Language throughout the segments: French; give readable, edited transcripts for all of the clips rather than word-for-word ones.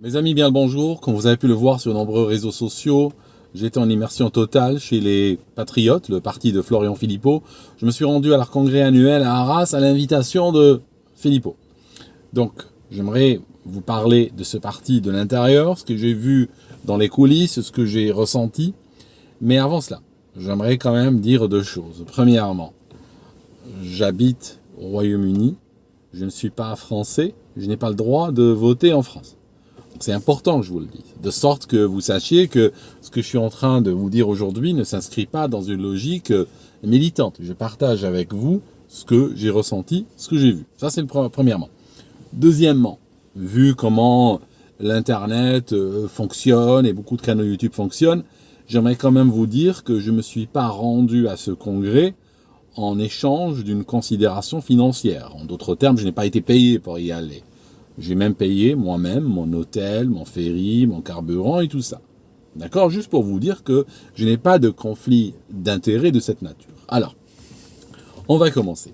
Mes amis, bien le bonjour. Comme vous avez pu le voir sur de nombreux réseaux sociaux, j'étais en immersion totale chez les Patriotes, le parti de Florian Philippot. Je me suis rendu à leur congrès annuel à Arras à l'invitation de Philippot. Donc, j'aimerais vous parler de ce parti de l'intérieur, ce que j'ai vu dans les coulisses, ce que j'ai ressenti. Mais avant cela, j'aimerais quand même dire deux choses. Premièrement, j'habite au Royaume-Uni. Je ne suis pas français. Je n'ai pas le droit de voter en France. C'est important que je vous le dise, de sorte que vous sachiez que ce que je suis en train de vous dire aujourd'hui ne s'inscrit pas dans une logique militante. Je partage avec vous ce que j'ai ressenti, ce que j'ai vu. Ça, c'est premièrement. Deuxièmement, vu comment l'Internet fonctionne et beaucoup de canaux YouTube fonctionnent, j'aimerais quand même vous dire que je ne me suis pas rendu à ce congrès en échange d'une considération financière. En d'autres termes, je n'ai pas été payé pour y aller. J'ai même payé moi-même mon hôtel, mon ferry, mon carburant et tout ça. D'accord? Juste pour vous dire que je n'ai pas de conflit d'intérêt de cette nature. Alors, on va commencer.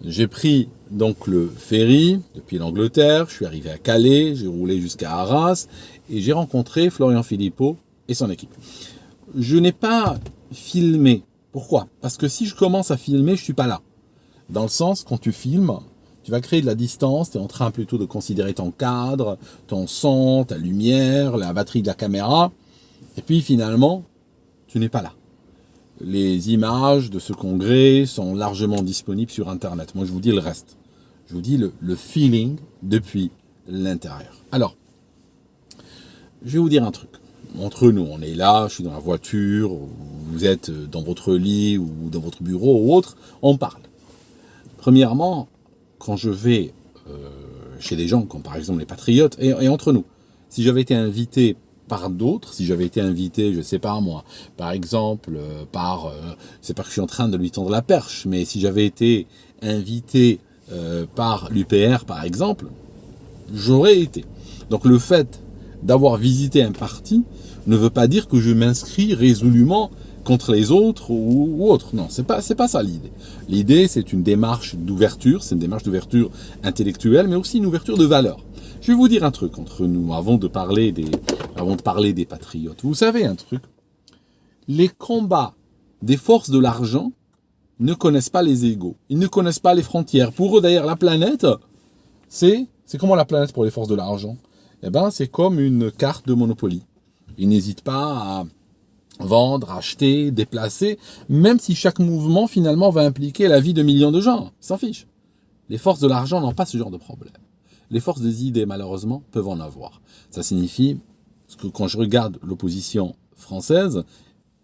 J'ai pris donc le ferry depuis l'Angleterre, je suis arrivé à Calais, j'ai roulé jusqu'à Arras et j'ai rencontré Florian Philippot et son équipe. Je n'ai pas filmé. Pourquoi? Parce que si je commence à filmer, je suis pas là. Dans le sens, quand tu filmes, tu vas créer de la distance, tu es en train plutôt de considérer ton cadre, ton son, ta lumière, la batterie de la caméra, et puis finalement, tu n'es pas là. Les images de ce congrès sont largement disponibles sur Internet. Moi, je vous dis le reste. Je vous dis le feeling depuis l'intérieur. Alors, je vais vous dire un truc. Entre nous, on est là, je suis dans la voiture, vous êtes dans votre lit ou dans votre bureau ou autre, on parle. Premièrement, quand je vais chez des gens comme par exemple les Patriotes, et entre nous, si j'avais été invité par d'autres, si j'avais été invité, je sais pas moi, par exemple, c'est pas que je suis en train de lui tendre la perche, mais si j'avais été invité par l'UPR par exemple, j'aurais été. Donc le fait d'avoir visité un parti ne veut pas dire que je m'inscris résolument contre les autres ou autres. Non, c'est pas ça l'idée. L'idée, c'est une démarche d'ouverture, c'est une démarche d'ouverture intellectuelle, mais aussi une ouverture de valeur. Je vais vous dire un truc entre nous, avant de parler des patriotes. Vous savez un truc? Les combats des forces de l'argent ne connaissent pas les égaux. Ils ne connaissent pas les frontières. Pour eux, d'ailleurs, la planète, c'est comment la planète pour les forces de l'argent? Eh ben, c'est comme une carte de Monopoly. Ils n'hésitent pas à vendre, acheter, déplacer, même si chaque mouvement finalement va impliquer la vie de millions de gens. Ils s'en fichent. Les forces de l'argent n'ont pas ce genre de problème. Les forces des idées, malheureusement, peuvent en avoir. Ça signifie que quand je regarde l'opposition française,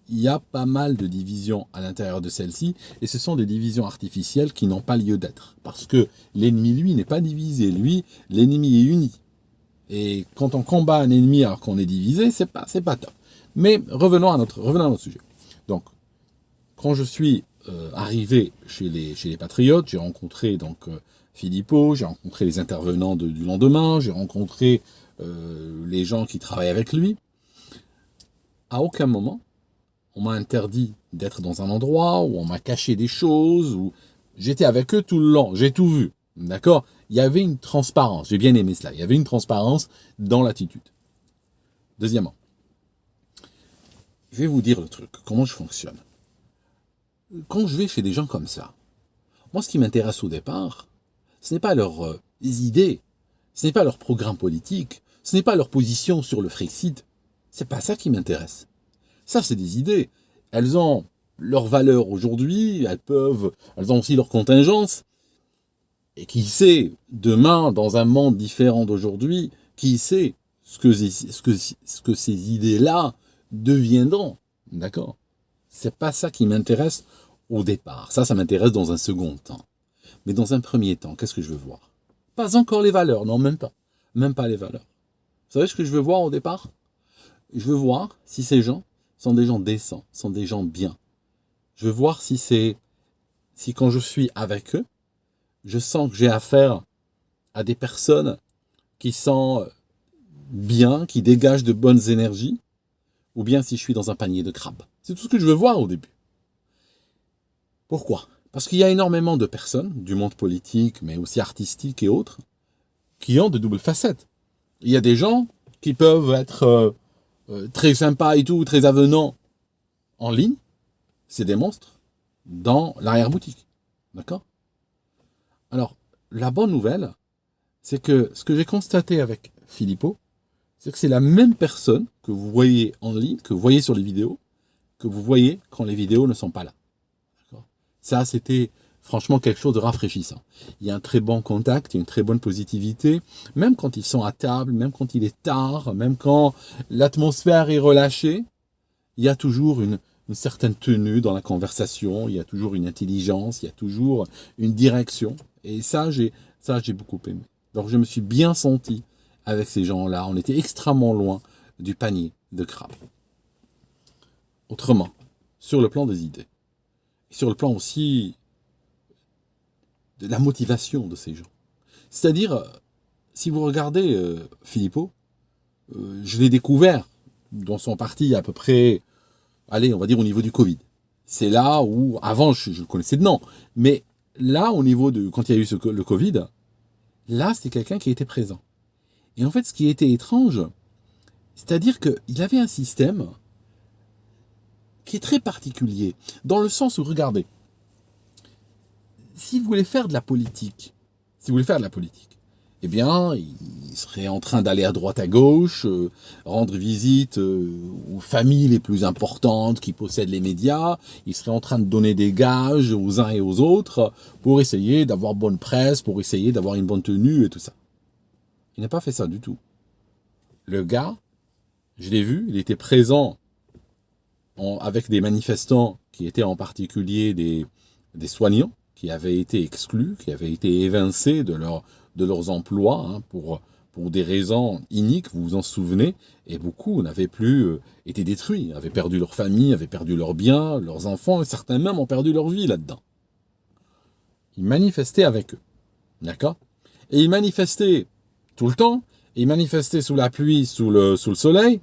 il y a pas mal de divisions à l'intérieur de celle-ci, et ce sont des divisions artificielles qui n'ont pas lieu d'être. Parce que l'ennemi, lui, n'est pas divisé. Lui, l'ennemi est uni. Et quand on combat un ennemi alors qu'on est divisé, c'est pas top. Mais revenons à notre sujet. Donc, quand je suis arrivé chez les Patriotes, j'ai rencontré donc Philippot, j'ai rencontré les intervenants du lendemain, j'ai rencontré les gens qui travaillent avec lui. À aucun moment, on m'a interdit d'être dans un endroit où on m'a caché des choses, où j'étais avec eux tout le long, j'ai tout vu. D'accord? Il y avait une transparence, j'ai bien aimé cela, il y avait une transparence dans l'attitude. Deuxièmement, je vais vous dire le truc, comment je fonctionne. Quand je vais chez des gens comme ça, moi ce qui m'intéresse au départ, ce n'est pas leurs idées, ce n'est pas leur programme politique, ce n'est pas leur position sur le Frexit, c'est pas ça qui m'intéresse. Ça c'est des idées, elles ont leur valeur aujourd'hui, elles ont aussi leur contingence, et qui sait, demain, dans un monde différent d'aujourd'hui, qui sait ce que ces idées-là deviendront. D'accord? C'est pas ça qui m'intéresse au départ. Ça m'intéresse dans un second temps. Mais dans un premier temps, qu'est-ce que je veux voir? Pas encore les valeurs, non, même pas. Même pas les valeurs. Vous savez ce que je veux voir au départ? Je veux voir si ces gens sont des gens décents, sont des gens bien. Je veux voir si quand je suis avec eux, je sens que j'ai affaire à des personnes qui sont bien, qui dégagent de bonnes énergies, ou bien si je suis dans un panier de crabes. C'est tout ce que je veux voir au début. Pourquoi? Parce qu'il y a énormément de personnes, du monde politique, mais aussi artistique et autres, qui ont de doubles facettes. Il y a des gens qui peuvent être très sympas et tout, très avenants en ligne. C'est des monstres dans l'arrière-boutique. D'accord? Alors, la bonne nouvelle, c'est que ce que j'ai constaté avec Philippot, c'est que c'est la même personne que vous voyez en ligne, que vous voyez sur les vidéos, que vous voyez quand les vidéos ne sont pas là. D'accord? Ça, c'était franchement quelque chose de rafraîchissant. Il y a un très bon contact, il y a une très bonne positivité, même quand ils sont à table, même quand il est tard, même quand l'atmosphère est relâchée, il y a toujours une certaine tenue dans la conversation, il y a toujours une intelligence, il y a toujours une direction. Et ça, j'ai beaucoup aimé. Donc, je me suis bien senti avec ces gens-là. On était extrêmement loin du panier de crabes. Autrement, sur le plan des idées, et sur le plan aussi de la motivation de ces gens. C'est-à-dire, si vous regardez Philippot, je l'ai découvert dans son parti à peu près, allez, on va dire au niveau du Covid. C'est là où, avant, je le connaissais de nom, mais là, au niveau de, quand il y a eu le Covid, là, c'était quelqu'un qui était présent. Et en fait, ce qui était étrange, c'est-à-dire qu'il avait un système qui est très particulier, dans le sens où, regardez, si vous voulez faire de la politique, eh bien, il serait en train d'aller à droite à gauche, rendre visite aux familles les plus importantes qui possèdent les médias, il serait en train de donner des gages aux uns et aux autres pour essayer d'avoir bonne presse, pour essayer d'avoir une bonne tenue et tout ça. Il n'a pas fait ça du tout. Le gars, je l'ai vu, il était présent avec des manifestants qui étaient en particulier des soignants, qui avaient été exclus, qui avaient été évincés de leurs emplois hein, pour des raisons iniques, vous vous en souvenez, et beaucoup n'avaient plus été détruits, avaient perdu leur famille, avaient perdu leurs biens, leurs enfants, et certains même ont perdu leur vie là-dedans. Ils manifestaient avec eux, d'accord? Et ils manifestaient tout le temps, ils manifestaient sous la pluie, sous le soleil,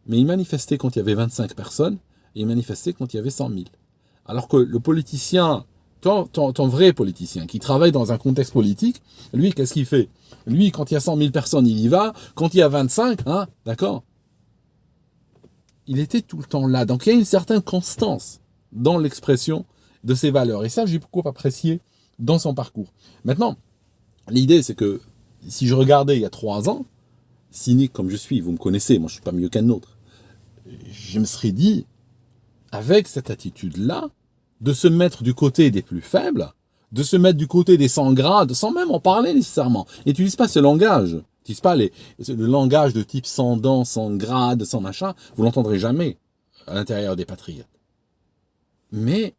mais ils manifestaient quand il y avait 25 personnes, et ils manifestaient quand il y avait 100 000. Alors que le politicien, ton vrai politicien, qui travaille dans un contexte politique, lui, qu'est-ce qu'il fait? Lui, quand il y a 100 000 personnes, il y va. Quand il y a 25, hein, d'accord? Il était tout le temps là. Donc, il y a une certaine constance dans l'expression de ses valeurs. Et ça, j'ai beaucoup apprécié dans son parcours. Maintenant, l'idée, c'est que si je regardais il y a 3 ans, cynique comme je suis, vous me connaissez, moi, je ne suis pas mieux qu'un autre, je me serais dit, avec cette attitude-là, de se mettre du côté des plus faibles, de se mettre du côté des sans grades, sans même en parler nécessairement. N'utilise pas ce langage. N'utilise pas le langage de type sans dents, sans grade, sans machin. Vous l'entendrez jamais à l'intérieur des patriotes. Mais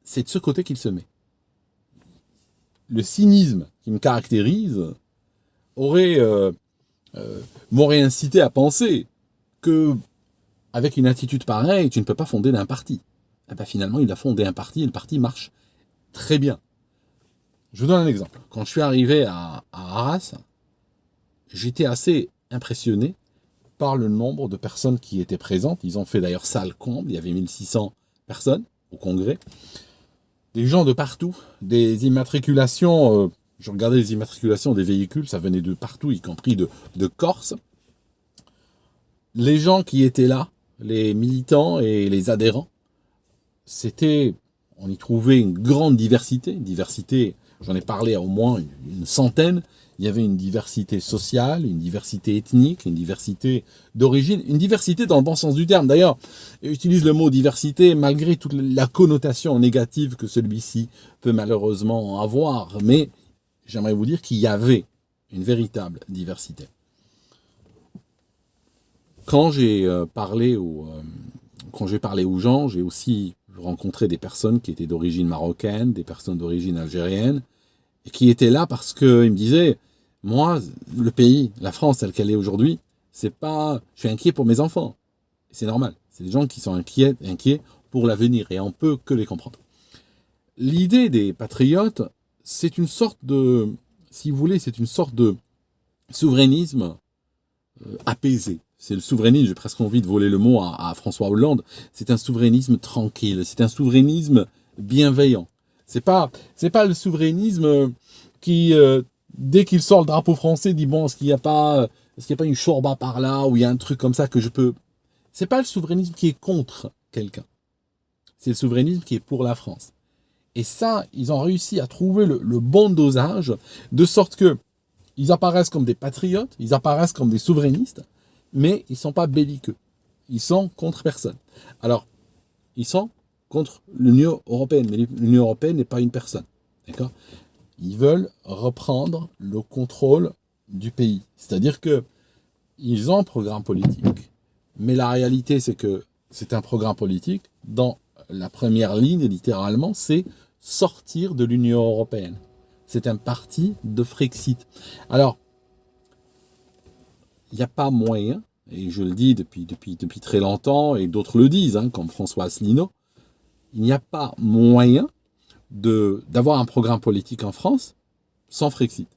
c'est de ce côté qu'il se met. Le cynisme qui me caractérise m'aurait incité à penser que avec une attitude pareille, tu ne peux pas fonder un parti. Et ben finalement, il a fondé un parti et le parti marche très bien. Je vous donne un exemple. Quand je suis arrivé à Arras, j'étais assez impressionné par le nombre de personnes qui étaient présentes. Ils ont fait d'ailleurs salle comble, il y avait 1600 personnes au congrès. Des gens de partout, des immatriculations, je regardais les immatriculations des véhicules, ça venait de partout, y compris de Corse. Les gens qui étaient là, les militants et les adhérents, on y trouvait une grande diversité, j'en ai parlé à au moins une centaine. Il y avait une diversité sociale, une diversité ethnique, une diversité d'origine, une diversité dans le bon sens du terme. D'ailleurs, j'utilise le mot diversité malgré toute la connotation négative que celui-ci peut malheureusement avoir, mais j'aimerais vous dire qu'il y avait une véritable diversité. Quand j'ai parlé aux gens, j'ai aussi rencontré des personnes qui étaient d'origine marocaine, des personnes d'origine algérienne, et qui étaient là parce qu'ils me disaient, moi, le pays, la France telle qu'elle est aujourd'hui, je suis inquiet pour mes enfants. C'est normal. C'est des gens qui sont inquiets pour l'avenir, et on peut que les comprendre. L'idée des patriotes, c'est une sorte de, si vous voulez, c'est une sorte de souverainisme apaisé. C'est le souverainisme, j'ai presque envie de voler le mot à François Hollande, c'est un souverainisme tranquille, c'est un souverainisme bienveillant. C'est pas le souverainisme qui dès qu'il sort le drapeau français, il dit bon, est-ce qu'il n'y a pas une chorba par là, ou il y a un truc comme ça que je peux... C'est pas le souverainisme qui est contre quelqu'un. C'est le souverainisme qui est pour la France. Et ça, ils ont réussi à trouver le bon dosage, de sorte que ils apparaissent comme des patriotes, ils apparaissent comme des souverainistes, mais ils ne sont pas belliqueux. Ils sont contre personne. Alors, ils sont contre l'Union européenne, mais l'Union européenne n'est pas une personne. D'accord ? Ils veulent reprendre le contrôle du pays. C'est-à-dire qu'ils ont un programme politique, mais la réalité, c'est que c'est un programme politique dans la première ligne, littéralement, c'est sortir de l'Union européenne. C'est un parti de Frexit. Alors, il n'y a pas moyen, et je le dis depuis très longtemps, et d'autres le disent, comme François Asselineau, il n'y a pas moyen d'avoir un programme politique en France sans Frexit.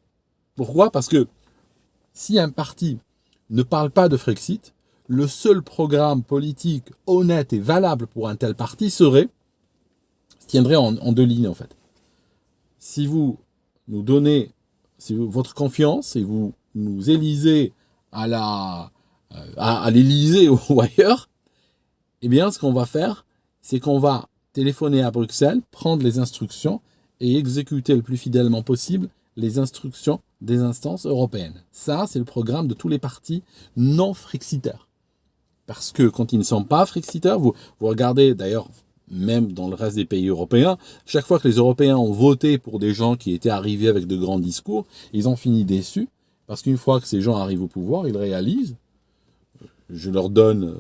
Pourquoi ? Parce que si un parti ne parle pas de Frexit, le seul programme politique honnête et valable pour un tel parti tiendrait en deux lignes en fait. Si vous nous donnez votre confiance et vous nous élisez à l'Élysée ou ailleurs, eh bien ce qu'on va faire, c'est qu'on va téléphoner à Bruxelles, prendre les instructions et exécuter le plus fidèlement possible les instructions des instances européennes. Ça, c'est le programme de tous les partis non frexitaires. Parce que quand ils ne sont pas frexitaires, vous regardez d'ailleurs, même dans le reste des pays européens, chaque fois que les Européens ont voté pour des gens qui étaient arrivés avec de grands discours, ils ont fini déçus, parce qu'une fois que ces gens arrivent au pouvoir, ils réalisent, je leur donne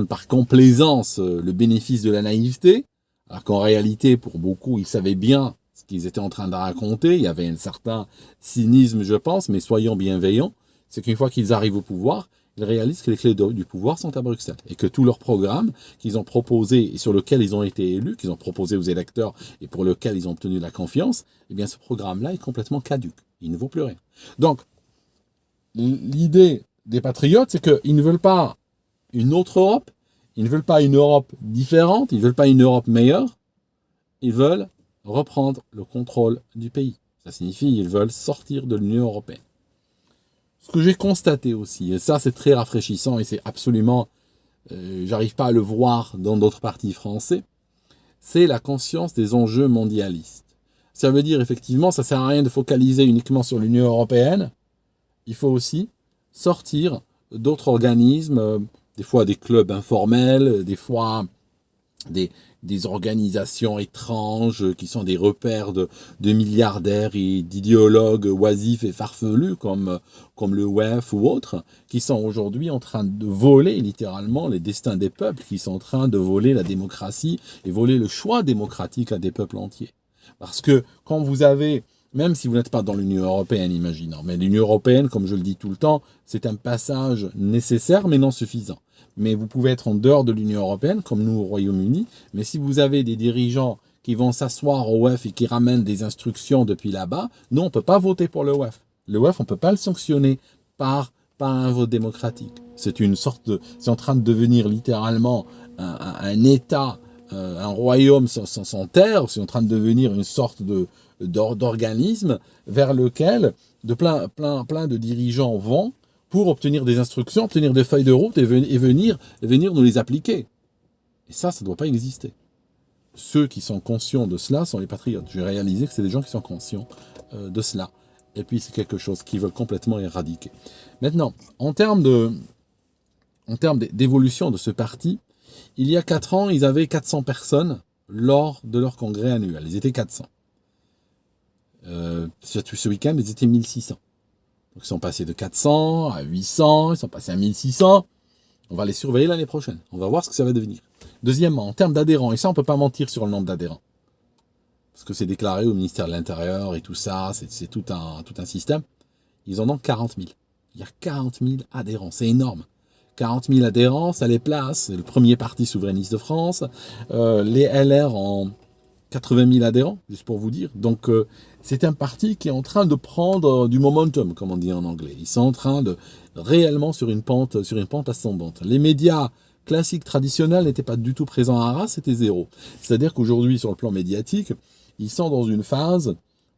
par complaisance le bénéfice de la naïveté, alors qu'en réalité, pour beaucoup, ils savaient bien ce qu'ils étaient en train de raconter, il y avait un certain cynisme, je pense, mais soyons bienveillants, c'est qu'une fois qu'ils arrivent au pouvoir, ils réalisent que les clés du pouvoir sont à Bruxelles et que tous leurs programmes qu'ils ont proposés et sur lesquels ils ont été élus, qu'ils ont proposés aux électeurs et pour lesquels ils ont obtenu la confiance, eh bien ce programme-là est complètement caduc. Il ne vaut plus rien. Donc, l'idée des patriotes, c'est qu'ils ne veulent pas une autre Europe, ils ne veulent pas une Europe différente, ils ne veulent pas une Europe meilleure, ils veulent reprendre le contrôle du pays. Ça signifie qu'ils veulent sortir de l'Union européenne. Ce que j'ai constaté aussi, et ça c'est très rafraîchissant et c'est absolument, j'arrive pas à le voir dans d'autres partis français, c'est la conscience des enjeux mondialistes. Ça veut dire effectivement, ça sert à rien de focaliser uniquement sur l'Union européenne, il faut aussi sortir d'autres organismes, des fois des clubs informels, des fois des organisations étranges qui sont des repères de milliardaires et d'idéologues oisifs et farfelus comme le WEF ou autres, qui sont aujourd'hui en train de voler littéralement les destins des peuples, qui sont en train de voler la démocratie et voler le choix démocratique à des peuples entiers. Parce que quand vous avez, même si vous n'êtes pas dans l'Union européenne, imaginons, mais l'Union européenne, comme je le dis tout le temps, c'est un passage nécessaire mais non suffisant. Mais vous pouvez être en dehors de l'Union européenne, comme nous au Royaume-Uni, mais si vous avez des dirigeants qui vont s'asseoir au WEF et qui ramènent des instructions depuis là-bas, nous, on ne peut pas voter pour le WEF. Le WEF, on ne peut pas le sanctionner par un vote démocratique. C'est en train de devenir littéralement un État, un royaume sans terre, c'est en train de devenir une sorte d'organisme vers lequel plein de dirigeants vont pour obtenir des instructions, obtenir des feuilles de route et venir nous les appliquer. Et ça ne doit pas exister. Ceux qui sont conscients de cela sont les patriotes. J'ai réalisé que c'est des gens qui sont conscients de cela. Et puis c'est quelque chose qu'ils veulent complètement éradiquer. Maintenant, en termes d'évolution de ce parti, il y a 4 ans, ils avaient 400 personnes lors de leur congrès annuel. Ils étaient 400. Ce week-end, ils étaient 1600. Donc ils sont passés de 400 à 800, ils sont passés à 1600. On va les surveiller l'année prochaine. On va voir ce que ça va devenir. Deuxièmement, en termes d'adhérents, et ça on ne peut pas mentir sur le nombre d'adhérents, parce que c'est déclaré au ministère de l'Intérieur et tout ça, c'est tout un système. Ils en ont 40 000. Il y a 40 000 adhérents, c'est énorme. 40 000 adhérents, ça les place. C'est le premier parti souverainiste de France. Les LR ont 80 000 adhérents, juste pour vous dire. Donc, c'est un parti qui est en train de prendre du momentum, comme on dit en anglais. Ils sont en train de réellement sur une pente ascendante. Les médias classiques traditionnels n'étaient pas du tout présents à Arras, c'était zéro. C'est-à-dire qu'aujourd'hui, sur le plan médiatique, ils sont dans une phase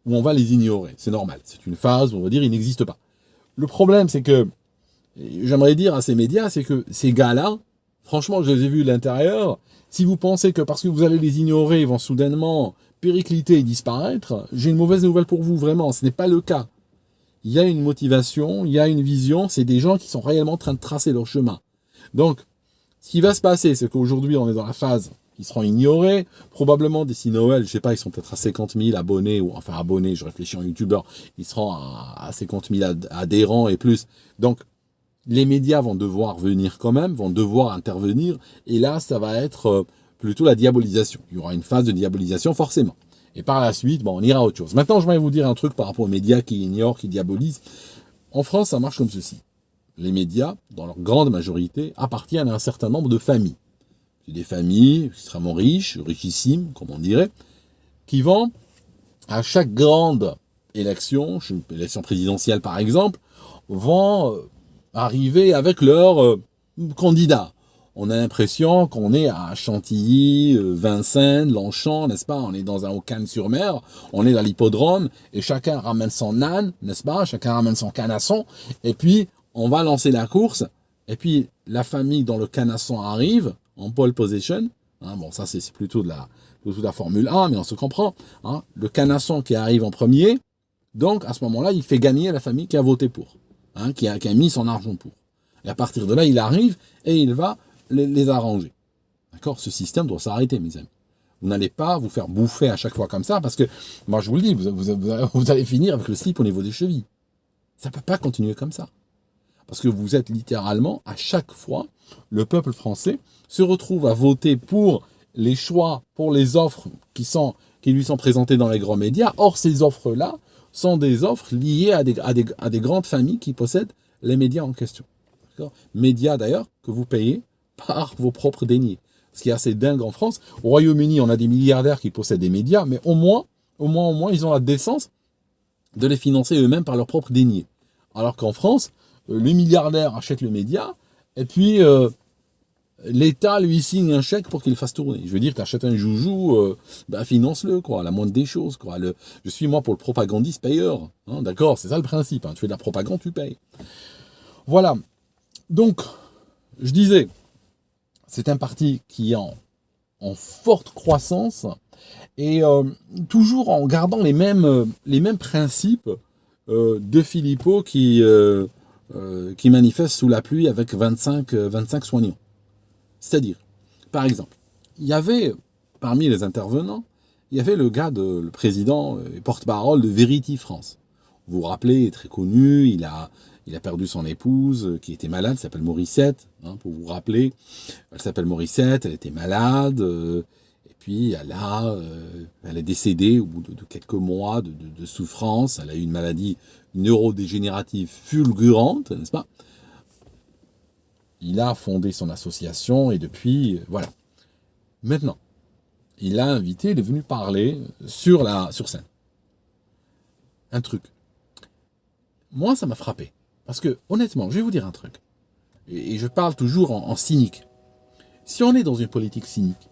où on va les ignorer. C'est normal. C'est une phase où on va dire ils n'existent pas. Le problème, c'est que, j'aimerais dire à ces médias, c'est que ces gars-là, franchement, je les ai vus de l'intérieur. Si vous pensez que parce que vous allez les ignorer, ils vont soudainement péricliter et disparaître, j'ai une mauvaise nouvelle pour vous, vraiment. Ce n'est pas le cas. Il y a une motivation, il y a une vision. C'est des gens qui sont réellement en train de tracer leur chemin. Donc, ce qui va se passer, c'est qu'aujourd'hui, on est dans la phase, ils seront ignorés. Probablement, d'ici Noël, je sais pas, ils sont peut-être à 50 000 abonnés, ou enfin abonnés, je réfléchis en youtubeur, ils seront à 50 000 adhérents et plus. Donc, les médias vont devoir venir quand même, vont devoir intervenir, et là, ça va être plutôt la diabolisation. Il y aura une phase de diabolisation, forcément. Et par la suite, bon, on ira à autre chose. Maintenant, je vais vous dire un truc par rapport aux médias qui ignorent, qui diabolisent. En France, ça marche comme ceci. Les médias, dans leur grande majorité, appartiennent à un certain nombre de familles. C'est des familles extrêmement riches, richissimes, comme on dirait, qui vont, à chaque grande élection, élection présidentielle par exemple, vont arriver avec leur candidat. On a l'impression qu'on est à Chantilly, Vincennes, Longchamp, n'est-ce pas? On est dans un Cannes-sur-Mer, on est dans l'hippodrome, et chacun ramène son âne, n'est-ce pas? Chacun ramène son canasson, et puis on va lancer la course, et puis la famille dont le canasson arrive, en pole position, hein, bon ça c'est plutôt de la Formule 1, mais on se comprend, hein, le canasson qui arrive en premier, donc à ce moment-là, il fait gagner la famille qui a voté pour, hein, qui a mis son argent pour. Et à partir de là, il arrive et il va les arranger. D'accord? Ce système doit s'arrêter, mes amis. Vous n'allez pas vous faire bouffer à chaque fois comme ça, parce que, moi je vous le dis, vous allez finir avec le slip au niveau des chevilles. Ça ne peut pas continuer comme ça. Parce que vous êtes littéralement, à chaque fois, le peuple français se retrouve à voter pour les choix, pour les offres qui lui sont présentées dans les grands médias. Or, ces offres-là sont des offres liées à des grandes familles qui possèdent les médias en question. D'accord? Médias, d'ailleurs, que vous payez par vos propres deniers. Ce qui est assez dingue en France. Au Royaume-Uni, on a des milliardaires qui possèdent des médias, mais au moins, ils ont la décence de les financer eux-mêmes par leurs propres deniers. Alors qu'en France, le milliardaire achète le média, et puis l'État lui signe un chèque pour qu'il fasse tourner. Je veux dire, tu achètes un joujou, finance-le, quoi, la moindre des choses, quoi. Je suis, moi, pour le propagandiste payeur. Hein, d'accord, c'est ça le principe. Hein, tu fais de la propagande, tu payes. Voilà. Donc, je disais, c'est un parti qui est en forte croissance et toujours en gardant les mêmes principes de Philippot qui manifeste sous la pluie avec 25 soignants. C'est-à-dire, par exemple, il y avait, parmi les intervenants, il y avait le président et porte-parole de Verity France. Vous vous rappelez, il est très connu, il a perdu son épouse qui était malade, elle s'appelle Morissette, hein, pour vous rappeler. Elle s'appelle Morissette, elle était malade, et puis elle est décédée au bout de quelques mois de souffrance. Elle a eu une maladie neurodégénérative fulgurante, n'est-ce pas? Il a fondé son association et depuis, voilà. Maintenant, il l'a invité, il est venu parler sur scène. Un truc. Moi, ça m'a frappé. Parce que, honnêtement, je vais vous dire un truc. Et je parle toujours en cynique. Si on est dans une politique cynique,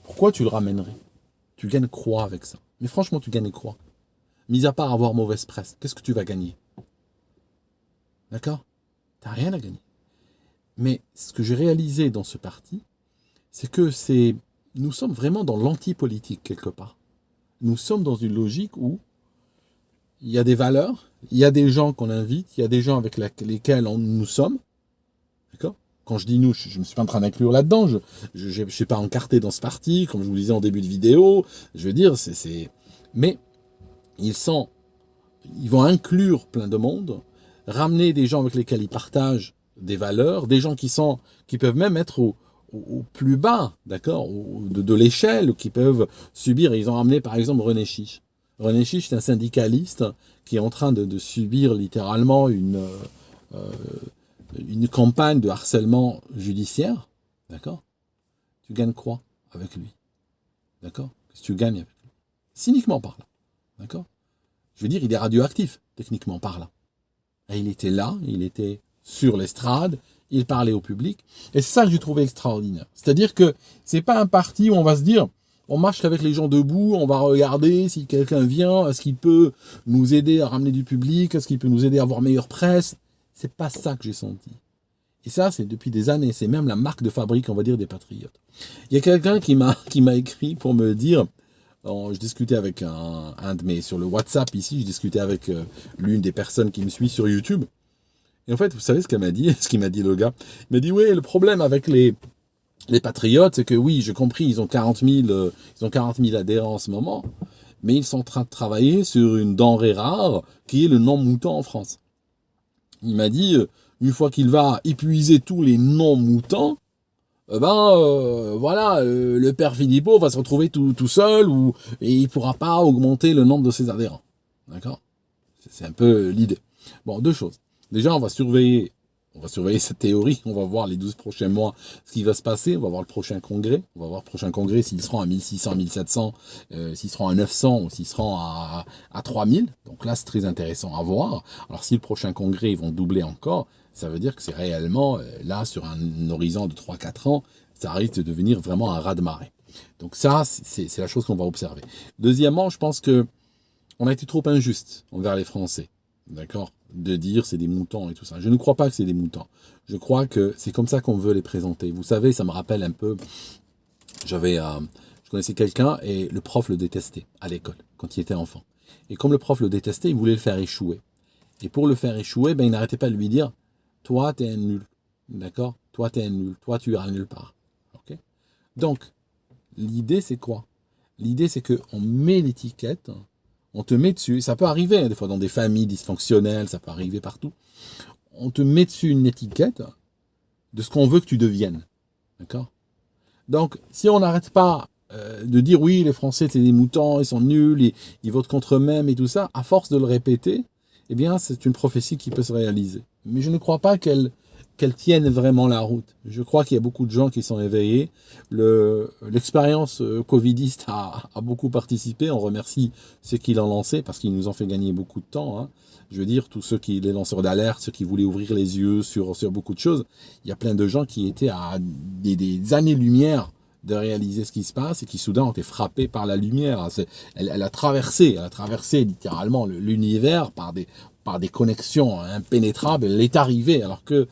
pourquoi tu le ramènerais? Tu gagnes quoi avec ça? Mais franchement, tu gagnes quoi? Mis à part avoir mauvaise presse, qu'est-ce que tu vas gagner? D'accord? T'as rien à gagner. Mais ce que j'ai réalisé dans ce parti, c'est que nous sommes vraiment dans l'anti-politique quelque part. Nous sommes dans une logique où il y a des valeurs, il y a des gens qu'on invite, il y a des gens avec lesquels nous sommes. D'accord? Quand je dis nous, je ne me suis pas en train d'inclure là-dedans, je ne suis pas encarté dans ce parti, comme je vous le disais en début de vidéo. Je veux dire, mais ils vont inclure plein de monde, ramener des gens avec lesquels ils partagent des valeurs, des gens qui peuvent même être au plus bas, d'accord, de l'échelle, qui peuvent subir. Et ils ont ramené par exemple René Chiche. René Chiche, c'est un syndicaliste qui est en train de subir littéralement une campagne de harcèlement judiciaire, d'accord? Tu gagnes quoi avec lui? D'accord? Qu'est-ce que tu gagnes avec lui? Cyniquement parlant, d'accord? Je veux dire, il est radioactif, techniquement parlant. Et il était là, il était sur l'estrade, il parlait au public, et c'est ça que j'ai trouvé extraordinaire. C'est-à-dire que c'est pas un parti où on va se dire, On marche avec les gens debout, on va regarder si quelqu'un vient, est-ce qu'il peut nous aider à ramener du public, est-ce qu'il peut nous aider à avoir meilleure presse. C'est pas ça que j'ai senti. Et ça, c'est depuis des années, c'est même la marque de fabrique, on va dire, des Patriotes. Il y a quelqu'un qui m'a écrit pour me dire, je discutais avec un de mes, sur le WhatsApp ici, je discutais avec l'une des personnes qui me suit sur YouTube. Et en fait, vous savez ce qu'elle m'a dit, ce qu'il m'a dit le gars. Il m'a dit, oui, le problème avec les Patriotes, c'est que oui, j'ai compris, ils ont 40 000 adhérents en ce moment, mais ils sont en train de travailler sur une denrée rare qui est le non-mouton en France. Il m'a dit, une fois qu'il va épuiser tous les non-moutons, voilà, le père Philippot va se retrouver tout seul et il ne pourra pas augmenter le nombre de ses adhérents. D'accord? C'est un peu l'idée. Bon, deux choses. Déjà, on va surveiller cette théorie, on va voir les 12 prochains mois ce qui va se passer, on va voir le prochain congrès, s'ils seront à 1600, 1700, s'ils seront à 900 ou s'ils seront à 3000, donc là c'est très intéressant à voir. Alors si le prochain congrès ils vont doubler encore, ça veut dire que c'est réellement, là sur un horizon de 3-4 ans, ça risque de devenir vraiment un raz-de-marée. Donc ça, c'est la chose qu'on va observer. Deuxièmement, je pense que on a été trop injuste envers les Français. D'accord, de dire c'est des moutons et tout ça. Je ne crois pas que c'est des moutons. Je crois que c'est comme ça qu'on veut les présenter. Vous savez, ça me rappelle un peu, je connaissais quelqu'un et le prof le détestait à l'école, quand il était enfant. Et comme le prof le détestait, il voulait le faire échouer. Et pour le faire échouer, il n'arrêtait pas de lui dire, toi, t'es un nul. D'accord? Toi, t'es un nul. Toi, tu iras nulle part. Ok? Donc, l'idée, c'est quoi? L'idée, c'est qu'on met l'étiquette, on te met dessus, ça peut arriver, hein, des fois dans des familles dysfonctionnelles, ça peut arriver partout. On te met dessus une étiquette de ce qu'on veut que tu deviennes. D'accord? Donc, si on n'arrête pas de dire oui, les Français, c'est des moutons, ils sont nuls, ils votent contre eux-mêmes et tout ça, à force de le répéter, eh bien, c'est une prophétie qui peut se réaliser. Mais je ne crois pas qu'elle tienne vraiment la route. Je crois qu'il y a beaucoup de gens qui sont éveillés. L'expérience covidiste a beaucoup participé. On remercie ceux qui l'ont lancé parce qu'ils nous ont fait gagner beaucoup de temps. Hein. Je veux dire, tous les lanceurs d'alerte, ceux qui voulaient ouvrir les yeux sur beaucoup de choses. Il y a plein de gens qui étaient à des années-lumière de réaliser ce qui se passe et qui soudain ont été frappés par la lumière. Elle a traversé littéralement l'univers par des connexions impénétrables. Elle est arrivée alors que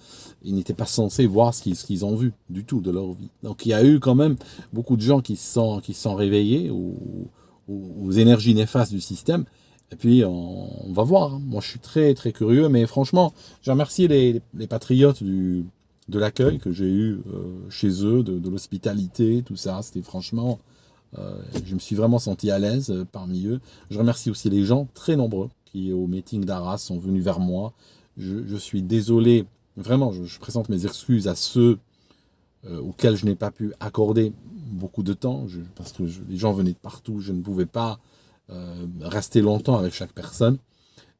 ils n'étaient pas censés voir ce qu'ils ont vu du tout de leur vie. Donc il y a eu quand même beaucoup de gens qui se sont réveillés aux énergies néfastes du système. Et puis on va voir. Moi je suis très très curieux, mais franchement, je remercie les patriotes de l'accueil que j'ai eu chez eux, de l'hospitalité, tout ça. C'était franchement, je me suis vraiment senti à l'aise parmi eux. Je remercie aussi les gens très nombreux qui au meeting d'Arras sont venus vers moi. Je suis désolé. Vraiment, je présente mes excuses à ceux auxquels je n'ai pas pu accorder beaucoup de temps, parce que les gens venaient de partout, je ne pouvais pas rester longtemps avec chaque personne.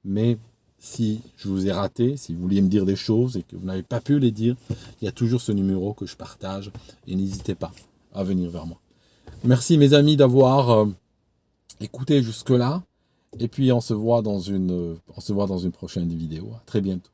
Mais si je vous ai raté, si vous vouliez me dire des choses et que vous n'avez pas pu les dire, il y a toujours ce numéro que je partage et n'hésitez pas à venir vers moi. Merci mes amis d'avoir écouté jusque-là et puis on se voit dans une prochaine vidéo. À très bientôt.